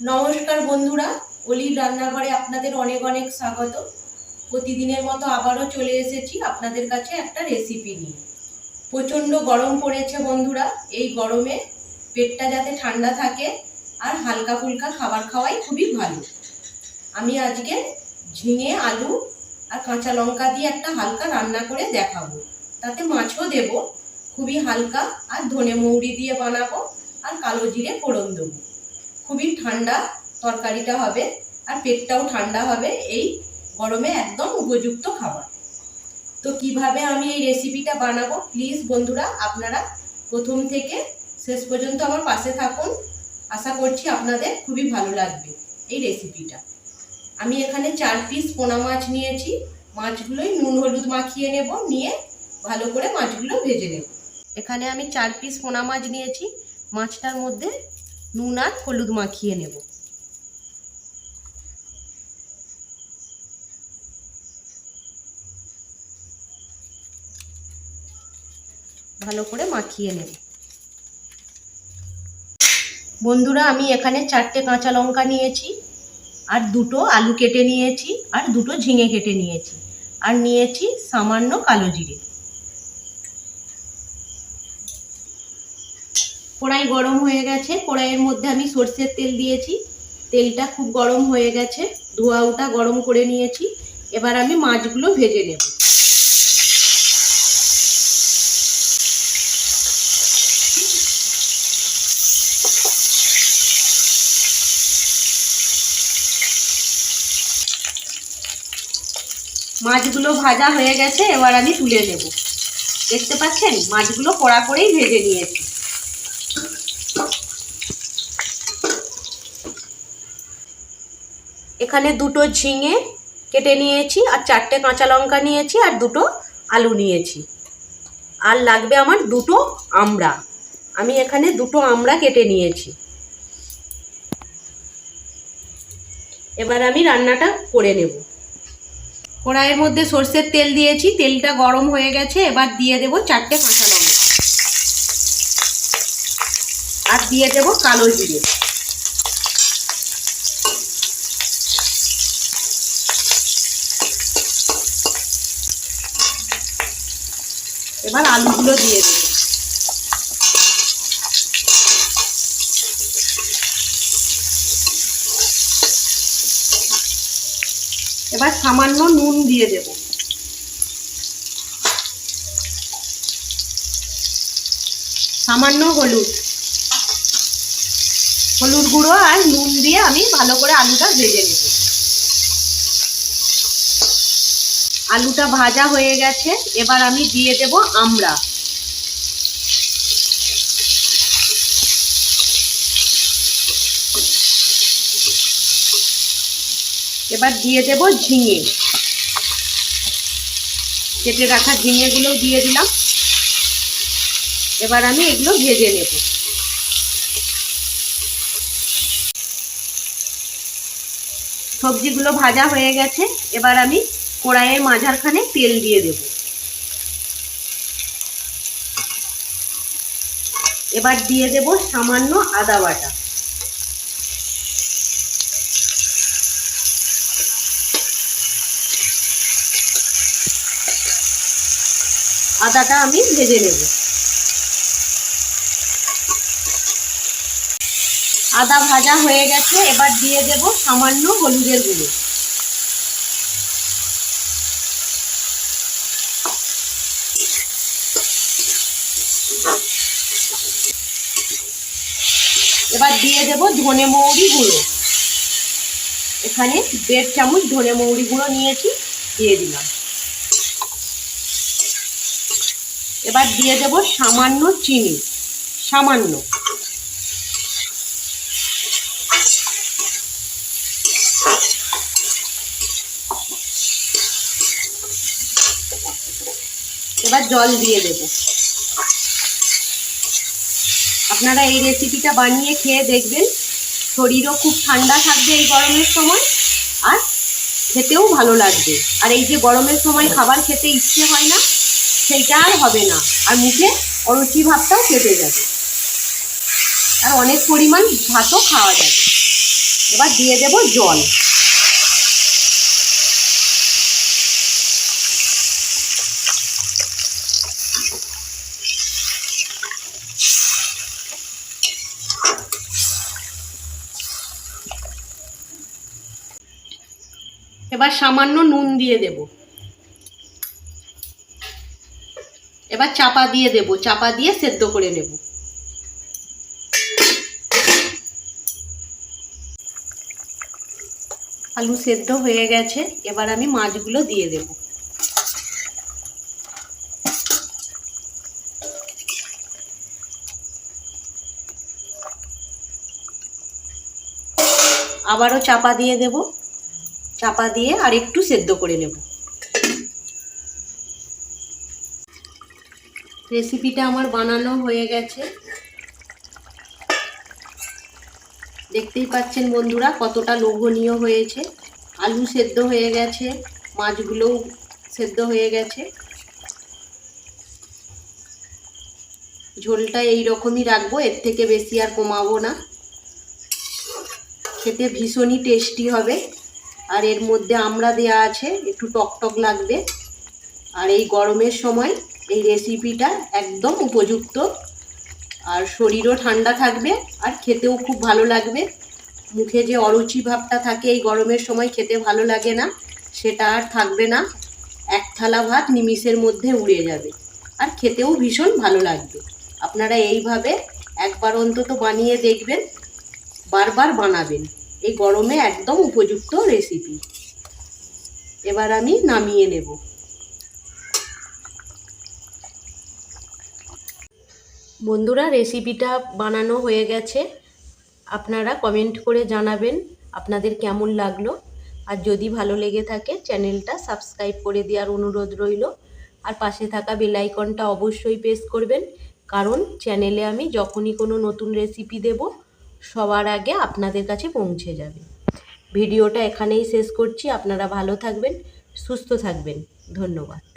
নমস্কার বন্ধুরা, অলির রান্নাঘরে আপনাদের অনেক অনেক স্বাগত। প্রতিদিনের মতো আবারও চলে এসেছি আপনাদের কাছে একটা রেসিপি নিয়ে। প্রচণ্ড গরম পড়েছে বন্ধুরা, এই গরমে পেটটা যাতে ঠান্ডা থাকে আর হালকা ফুলকা খাবার খাওয়াই খুবই ভালো। আমি আজকে ঝিঙে, আলু আর কাঁচা লঙ্কা দিয়ে একটা হালকা রান্না করে দেখাবো। তাতে মাছও দেব, খুবই হালকা, আর ধনে মৌরি দিয়ে বানাবো আর কালো জিরে ফোড়ন দেবো। খুবই ঠান্ডা তরকারিটা হবে আর পেটটাও ঠান্ডা হবে, এই গরমে একদম উপযুক্ত খাবার। তো কিভাবে আমি এই রেসিপিটা বানাবো, প্লিজ বন্ধুরা আপনারা প্রথম থেকে শেষ পর্যন্ত আমার পাশে থাকুন। আশা করছি আপনাদের খুবই ভালো লাগবে এই রেসিপিটা। আমি এখানে 4 পিস পোনা মাছ নিয়েছি। মাছগুলোই নুন হলুদ মাখিয়ে নেব, নিয়ে ভালো করে মাছগুলো ভেজে নেব। এখানে আমি 4 পিস পোনা মাছ নিয়েছি। মাছটার মধ্যে নুন আর হলুদ মাখিয়ে নেব। ভালো করে মাখিয়ে নেব বন্ধুরা। আমি এখানে 4টে কাঁচা লঙ্কা নিয়েছি, আর 2টো আলু কেটে নিয়েছি, আর 2টো ঝিঙে কেটে নিয়েছি, আর নিয়েছি সামান্য কালো জিরে। কড়াই গরম হয়ে গেছে, কড়াইয়ের মধ্যে আমি সরষের তেল দিয়েছি। তেলটা খুব গরম হয়ে গেছে, ধোঁয়াটা গরম করে নিয়েছি। এবার আমি মাছগুলো ভেজে নেব। মাছগুলো ভাজা হয়ে গেছে, এবার আমি তুলে নেব। দেখতে পাচ্ছেন মাছগুলো কড়া করেই ভেজে নিয়েছি। এখানে 2টো ঝিঙে কেটে নিয়েছি, আর 4টে কাঁচা লঙ্কা নিয়েছি, আর 2টো আলু নিয়েছি, আর লাগবে আমার 2টো আমড়া। আমি এখানে 2টো আমড়া কেটে নিয়েছি। এবার আমি রান্নাটা করে নেব। কড়াইয়ের মধ্যে সরষের তেল দিয়েছি, তেলটা গরম হয়ে গেছে। এবার দিয়ে দেব 4টে কাঁচা লঙ্কা, আর দিয়ে দেব কালো জিরে। এবার আলুগুলো দিয়ে দেব। এবার সামান্য নুন দিয়ে দেব। সামান্য হলুদ গুঁড়ো আর নুন দিয়ে আমি ভালো করে আলুটা ভেজে নেব। আলুটা ভাজা হয়ে গেছে, এবার আমি দিয়ে দেব আমড়া। এবার দিয়ে দেব ঝিঙে, কেটে রাখা ঝিঙেগুলো দিয়ে দিলাম। এবার আমি এগুলো ভেজে নেব। সবজিগুলো ভাজা হয়ে গেছে, এবার আমি কড়াইয়ের মাঝখানে তেল দিয়ে দেব। এবার দিয়ে দেব সামান্য আদা বাটা। আদাটা আমি ভেজে নেব। আদা ভাজা হয়ে গেছে, এবার দিয়ে দেব সামান্য হলুদের গুঁড়ো। এবার দিয়ে দেব ধনে মৌরি গুঁড়ো। এখানে 1.5 চামচ ধনে মৌরি গুঁড়ো নিয়েছি, দিয়ে দিলাম। এবার দিয়ে দেব সামান্য চিনি, সামান্য। এবার জল দিয়ে দেব। আপনারা এই রেসিপিটা বানিয়ে খেয়ে দেখবেন, শরীরও খুব ঠান্ডা থাকবে এই গরমের সময়, আর খেতেও ভালো লাগবে। আর এই যে গরমের সময় খাবার খেতে ইচ্ছে হয় না, সেইটা আর হবে না, আর মুখে অরুচি ভাবটাও কেটে যাবে, আর অনেক পরিমাণ ভাতও খাওয়া যাবে। এবার দিয়ে দেব জল। এবার সামান্য নুন দিয়ে দেব। এবার চাপা দিয়ে দেব, চাপা দিয়ে সেদ্ধ করে নেব। আলু সেদ্ধ হয়ে গেছে, এবার আমি মাছগুলো দিয়ে দেব। আবারও চাপা দিয়ে দেব, চাপা দিয়ে আর একটু সেদ্ধ করে নেব। রেসিপিটা আমার বানানো হয়ে গেছে। দেখতেই পাচ্ছেন বন্ধুরা কতটা লোভনীয় হয়েছে। আলু সেদ্ধ হয়ে গেছে, মাছগুলোও সেদ্ধ হয়ে গেছে। ঝোলটা এই রকমই রাখবো, এর থেকে বেশি আর কমাবো না। খেতে ভীষণই টেস্টি হবে। আর এর মধ্যে আমড়া দেওয়া আছে, একটু টকটক লাগবে। আর এই গরমের সময় এই রেসিপিটা একদম উপযুক্ত। আর শরীরও ঠান্ডা থাকবে আর খেতেও খুব ভালো লাগবে। মুখে যে অরুচি ভাবটা থাকে এই গরমের সময় খেতে ভালো লাগে না, সেটা আর থাকবে না। এক থালা ভাত নিমিষের মধ্যে উড়ে যাবে আর খেতেও ভীষণ ভালো লাগবে। আপনারা এইভাবে একবার অন্তত বানিয়ে দেখবেন, বারবার বানাবেন। এই গরমে একদম উপযুক্ত রেসিপি। এবার আমি নামিয়ে নেব। বন্ধুরা রেসিপিটা বানানো হয়ে গেছে। আপনারা কমেন্ট করে জানাবেন আপনাদের কেমন লাগলো। আর যদি ভালো লেগে থাকে চ্যানেলটা সাবস্ক্রাইব করে দেওয়ার অনুরোধ রইল। আর পাশে থাকা বেল আইকনটা অবশ্যই প্রেস করবেন, কারণ চ্যানেলে আমি যখনই কোনো নতুন রেসিপি দেব সবার আগে আপনাদের কাছে পৌঁছে যাবে। ভিডিওটা এখানেই শেষ করছি। আপনারা ভালো থাকবেন, সুস্থ থাকবেন। ধন্যবাদ।